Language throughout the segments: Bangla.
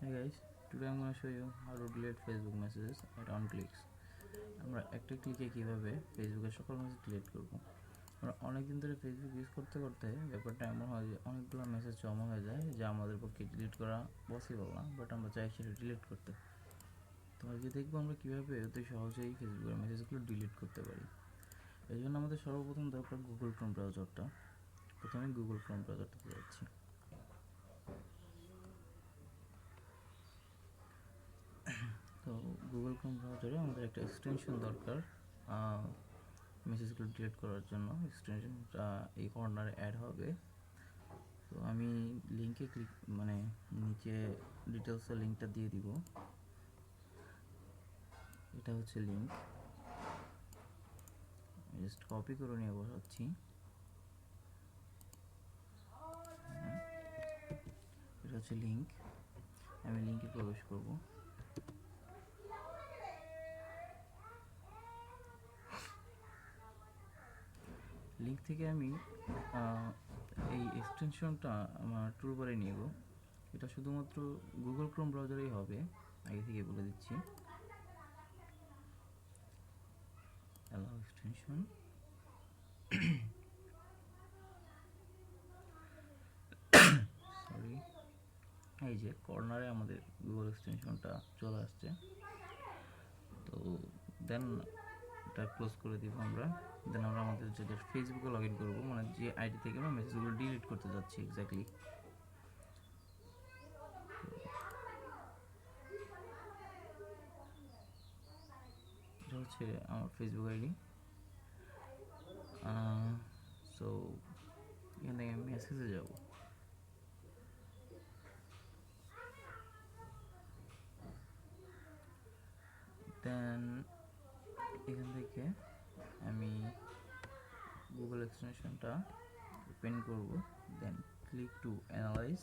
Hey guys, today I'm going to show you how to delete Facebook messages at on clicks. আমরা একটা ক্লিকে কীভাবে ফেসবুকের সকল মেসেজ ডিলিট করব। আমরা অনেকদিন ধরে ফেসবুক ইউজ করতে করতে ব্যাপারটা এমন হয় যে অনেকগুলো মেসেজ জমা হয়ে যায় যা আমাদের পক্ষে ডিলিট করা পসিবল না, বাট আমরা চাই সেটা ডিলিট করতে। তো আজকে দেখবো আমরা কীভাবে অতি সহজেই ফেসবুকের মেসেজগুলো ডিলিট করতে পারি। এই জন্য আমাদের সর্বপ্রথম দরকার গুগল ক্রোম ব্রাউজারটা। প্রথমে গুগল ক্রোম ব্রাউজারটাতে যাচ্ছি। তো গুগল ক্রোম ব্রাউজারে আমাদের একটা এক্সটেনশন দরকার মেসেজগুলো ডিলিট করার জন্য। এক্সটেনশনটা এই কর্নারে অ্যাড হবে। তো আমি লিঙ্কে নিচে ডিটেলসের লিঙ্কটা দিয়ে দিব। এটা হচ্ছে লিঙ্ক, জাস্ট কপি করে নিয়ে বসাচ্ছি। এটা হচ্ছে লিঙ্ক, আমি লিঙ্কে প্রবেশ করব। লিঙ্ক থেকে আমি এই এক্সটেনশনটা আমার টুলবারে নিব। এটা শুধুমাত্র গুগল ক্রোম ব্রাউজারেই হবে, আগে থেকে বলে দিচ্ছি। অ্যালাউ এক্সটেনশন, সরি, এই যে কর্নারে আমাদের গুগল এক্সটেনশনটা চলে আসছে। তো দেন এটা ক্লোজ করে দিব আমরা। দেন আমরা আমাদের যেটা ফেসবুকে লগ ইন করবো, মানে যে আইডি থেকে আমরা মেসেজগুলো ডিলিট করতে যাচ্ছি এক্স্যাক্টলি। এটা হচ্ছে আমার ফেসবুক আইডি। সো এখান থেকে আমি মেসেজে যাব। দেন এখান থেকে আমি গুগল এক্সটেনশনটা ওপেন করব। Then click to analyse,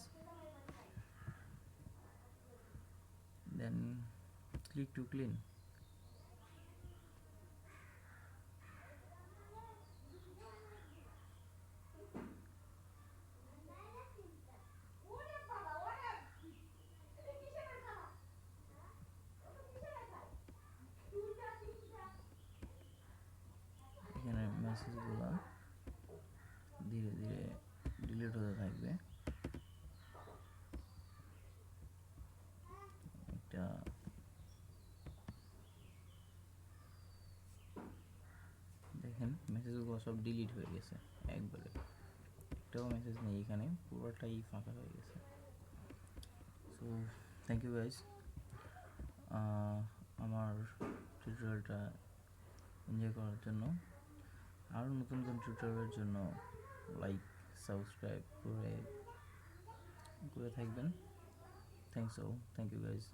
then click to clean. এখানে মেসেজগুলো ধীরে ধীরে ডিলিট হতে থাকবে। এটা দেখেন মেসেজগুলো সব ডিলিট হয়ে গেছে একবারে, একটাও মেসেজ নেই এখানে, পুরোটাই ফাঁকা হয়ে গেছে। সো থ্যাংক ইউ গাইজ আমার টিউটোরিয়ালটা এনজয় করার জন্য। আরও নতুন নতুন টিউটোরিয়ালের জন্য লাইক সাবস্ক্রাইব করে থাকবেন। Thank you guys.